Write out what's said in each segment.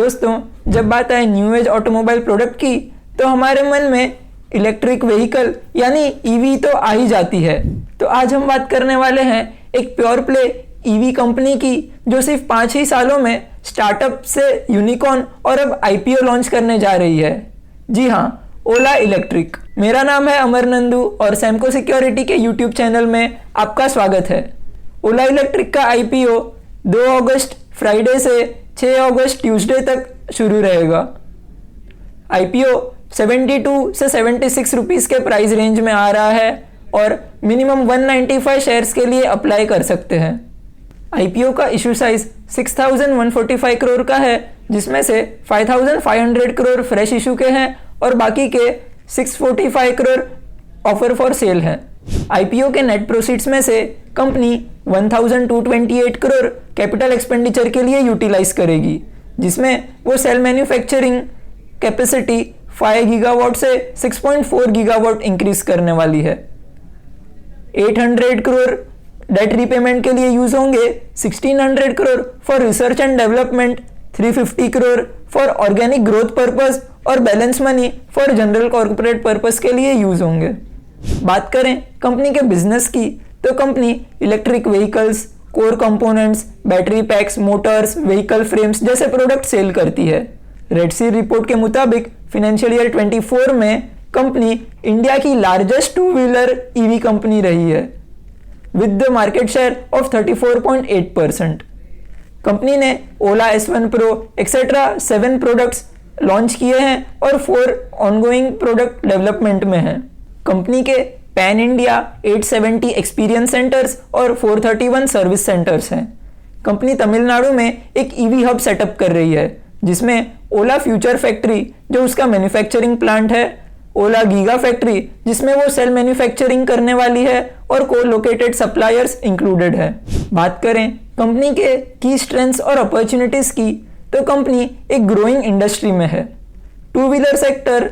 दोस्तों, जब बात आए न्यू एज ऑटोमोबाइल प्रोडक्ट की तो हमारे मन में इलेक्ट्रिक व्हीकल यानी ईवी तो आ ही जाती है। तो आज हम बात करने वाले हैं एक प्योर प्ले ईवी कंपनी की जो सिर्फ 5 ही सालों में स्टार्टअप से यूनिकॉर्न और अब आईपीओ लॉन्च करने जा रही है। जी हाँ, ओला इलेक्ट्रिक। मेरा नाम है अमर नंदू और सैमको सिक्योरिटी के यूट्यूब चैनल में आपका स्वागत है। ओला इलेक्ट्रिक का आईपीओ 2 अगस्त फ्राइडे से 6 अगस्त ट्यूसडे तक शुरू रहेगा। आईपीओ 72 से 76 रुपीस के प्राइस रेंज में आ रहा है और मिनिमम 195 शेयर्स के लिए अप्लाई कर सकते हैं। आईपीओ का इशू साइज 6145 करोड़ का है, जिसमें से 5500 करोड़ फ्रेश इशू के हैं और बाकी के 645 करोड़ ऑफर फॉर सेल हैं। आईपीओ के नेट प्रोसीड्स में से कंपनी 1228 करोड़ कैपिटल एक्सपेंडिचर के लिए यूटिलाइज करेगी, जिसमें वो सेल मैन्युफैक्चरिंग कैपेसिटी 5 गीगावाट से 6.4 गीगावाट इंक्रीज करने वाली है। 800 करोड़ डेट रीपेमेंट के लिए यूज होंगे, 1600 crore for research and development, 350 crore for organic growth purpose और balance money for general corporate purpose के लिए यूज होंगे। बात करें कंपनी के बिजनेस की तो company electric vehicles, core components, battery PACS, Motors, vehicle frames जैसे प्रोडक्ट सेल करती है। रेड सी रिपोर्ट के मुताबिक फाइनेंशियल ईयर 24 में कंपनी इंडिया की लार्जेस्ट 2 व्हीलर ईवी कंपनी रही है with the market share of 34.8%। Company ने ओला S1 Pro etcetera 7 products launch किए हैं और 4 ऑनगोइंग प्रोडक्ट डेवलपमेंट में हैं। कंपनी के पैन इंडिया 870 एक्सपीरियंस सेंटर्स और 431 सर्विस सेंटर्स हैं। कंपनी तमिलनाडु में एक ईवी हब सेटअप कर रही है, जिसमें ओला फ्यूचर फैक्ट्री जो उसका मैन्युफैक्चरिंग प्लांट है, ओला गीगा फैक्ट्री जिसमें वो सेल मैन्युफैक्चरिंग करने वाली है और को लोकेटेड सप्लायर्स इंक्लूडेड है। बात करें कंपनी के की स्ट्रेंथ्स और अपॉर्चुनिटीज की तो कंपनी एक ग्रोइंग इंडस्ट्री में है। 2 व्हीलर सेक्टर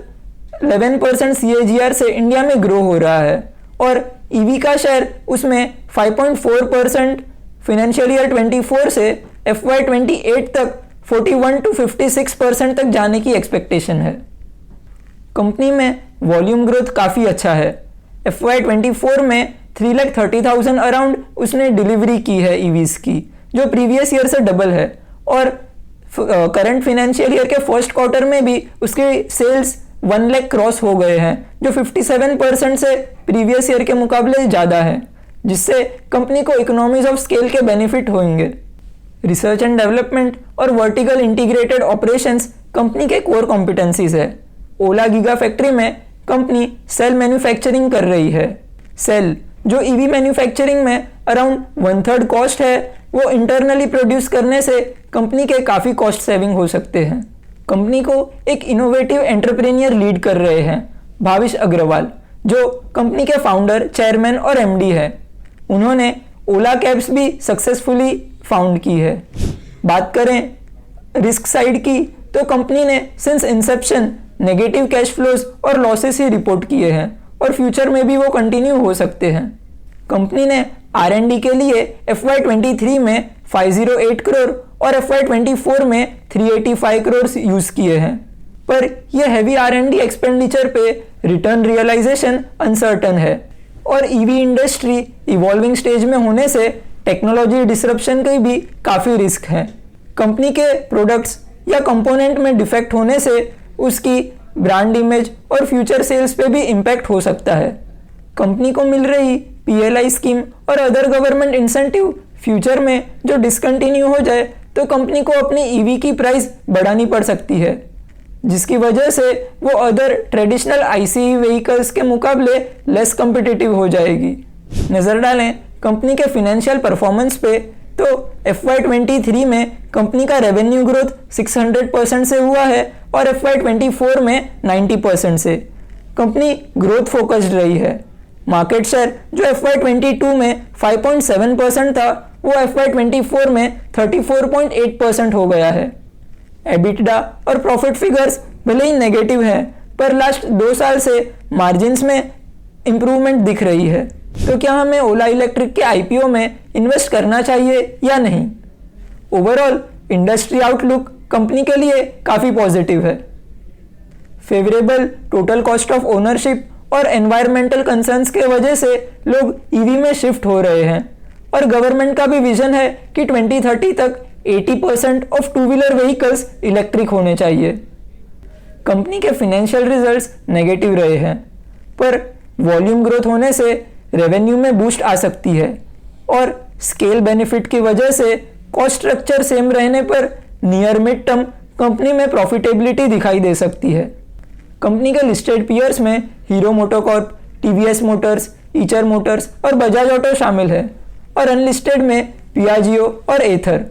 11% CAGR से इंडिया में ग्रो हो रहा है और ईवी का शेयर उसमें 5.4% फाइनेंशियल ईयर 24 से FY 28 तक 41 to 56% तक जाने की एक्सपेक्टेशन है। कंपनी में वॉल्यूम ग्रोथ काफ़ी अच्छा है। FY 24 में 330,000 अराउंड उसने डिलीवरी की है ईवीज की, जो प्रीवियस ईयर से डबल है और करंट फाइनेंशियल ईयर के फर्स्ट क्वार्टर में भी उसके सेल्स 1 लाख क्रॉस हो गए हैं, जो 57% से प्रीवियस ईयर के मुकाबले ज़्यादा है, जिससे कंपनी को इकोनॉमीज ऑफ स्केल के बेनिफिट होंगे। रिसर्च एंड डेवलपमेंट और वर्टिकल इंटीग्रेटेड ऑपरेशंस कंपनी के कोर कॉम्पिटेंसीज है। ओला गीगा फैक्ट्री में कंपनी सेल मैन्युफैक्चरिंग कर रही है। सेल जो ईवी मैन्युफैक्चरिंग में अराउंड 1/3 कॉस्ट है, वो इंटरनली प्रोड्यूस करने से कंपनी के काफ़ी कॉस्ट सेविंग हो सकते हैं। कंपनी को एक इनोवेटिव एंटरप्रेन्योर लीड कर रहे हैं, भाविश अग्रवाल, जो कंपनी के फाउंडर, चेयरमैन और MD है। उन्होंने ओला कैब्स भी सक्सेसफुली फाउंड की है। बात करें रिस्क साइड की तो कंपनी ने since Inception negative cash flows और लॉसेस ही रिपोर्ट किए हैं और फ्यूचर में भी वो कंटिन्यू हो सकते हैं। कंपनी ने R&D के लिए FY 23 में 508 करोड़ और FY 24 में 385 करोड़ यूज किए हैं, पर यह हैवी R&D एक्सपेंडिचर पे रिटर्न रियलाइजेशन अनसर्टन है और ईवी इंडस्ट्री इवॉल्विंग स्टेज में होने से टेक्नोलॉजी डिसरप्शन की भी काफ़ी रिस्क है। कंपनी के प्रोडक्ट्स या कंपोनेंट में डिफेक्ट होने से उसकी ब्रांड इमेज और फ्यूचर सेल्स पे भी इम्पैक्ट हो सकता है। कंपनी को मिल रही PLI स्कीम और अदर गवर्नमेंट इंसेंटिव फ्यूचर में जो डिसकंटिन्यू हो जाए तो कंपनी को अपनी ईवी की प्राइस बढ़ानी पड़ सकती है, जिसकी वजह से वो अदर ट्रेडिशनल ICE व्हीकल्स के मुकाबले लेस कम्पिटिटिव हो जाएगी। नज़र डालें कंपनी के फिनेंशियल परफॉर्मेंस पे तो FY 23 में कंपनी का रेवेन्यू ग्रोथ 600% से हुआ है और FY 24 में 90% से। कंपनी ग्रोथ फोकस्ड रही है। मार्केट शेयर जो FY 22 में 5.7% था, वो FY 24 में 34.8% हो गया है। EBITDA और प्रॉफिट फिगर्स भले ही नेगेटिव हैं, पर लास्ट 2 साल से मार्जिन्स में इम्प्रूवमेंट दिख रही है। तो क्या हमें ओला इलेक्ट्रिक के आईपीओ में इन्वेस्ट करना चाहिए या नहीं? ओवरऑल इंडस्ट्री आउटलुक कंपनी के लिए काफ़ी पॉजिटिव है। Favourable total cost of ownership और एनवायरमेंटल कंसर्न्स के वजह से लोग ईवी में शिफ्ट हो रहे हैं और गवर्नमेंट का भी विजन है कि 2030 तक 80% of two wheeler vehicles electric होने चाहिए। कंपनी के फाइनेंशियल रिजल्ट्स नेगेटिव रहे हैं, पर वॉल्यूम ग्रोथ होने से रेवेन्यू में बूस्ट आ सकती है और स्केल बेनिफिट की वजह से कॉस्ट स्ट्रक्चर सेम रहने पर नियर मिड टर्म कंपनी में प्रॉफिटेबिलिटी दिखाई दे सकती है। कंपनी के लिस्टेड पीयर्स में Hero MotoCorp, TVS Motors, Eicher Motors और बजाज ऑटो शामिल है और अनलिस्टेड में पियाजियो और एथर।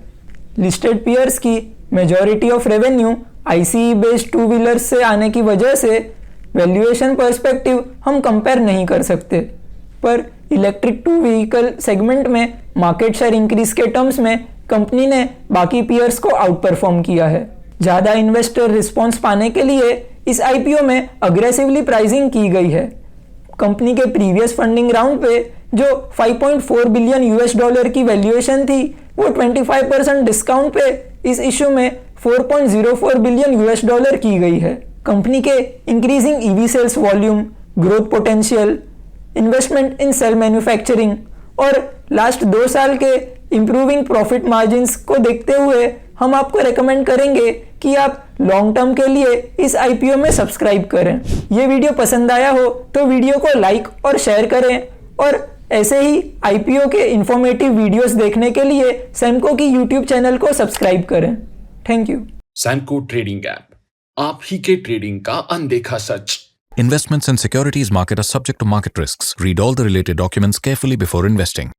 लिस्टेड पीयर्स की majority of revenue ICE based two wheelers से आने की वजह से वैल्यूएशन पर्सपेक्टिव हम कंपेयर नहीं कर सकते, पर इलेक्ट्रिक टू व्हीकल सेगमेंट में मार्केट शेयर इंक्रीज के टर्म्स में कंपनी ने बाकी पीयर्स को आउट परफॉर्म किया है। ज़्यादा इन्वेस्टर रिस्पॉन्स पाने के लिए इस आईपीओ में अग्रेसिवली प्राइसिंग की गई है। कंपनी के प्रीवियस फंडिंग राउंड पे जो 5.4 बिलियन यूएस डॉलर की वैल्यूएशन थी, वो 25% डिस्काउंट पे इस इशू में 4.04 बिलियन यूएस डॉलर की गई है। कंपनी के increasing EV sales volume, growth potential, investment in cell manufacturing और लास्ट 2 साल के इंप्रूविंग प्रॉफिट मार्जिन्स को देखते हुए हम आपको रेकमेंड करेंगे कि आप लॉन्ग टर्म के लिए इस आईपीओ में सब्सक्राइब करें। ये वीडियो पसंद आया हो तो वीडियो को लाइक और शेयर करें और ऐसे ही आईपीओ के इंफॉर्मेटिव वीडियोस देखने के लिए सैमको की यूट्यूब चैनल को सब्सक्राइब करें। Thank you. Samco trading app, आप ही के ट्रेडिंग का अनदेखा सच। Investments and securities market are subject to market risks. Read all the related documents carefully before investing.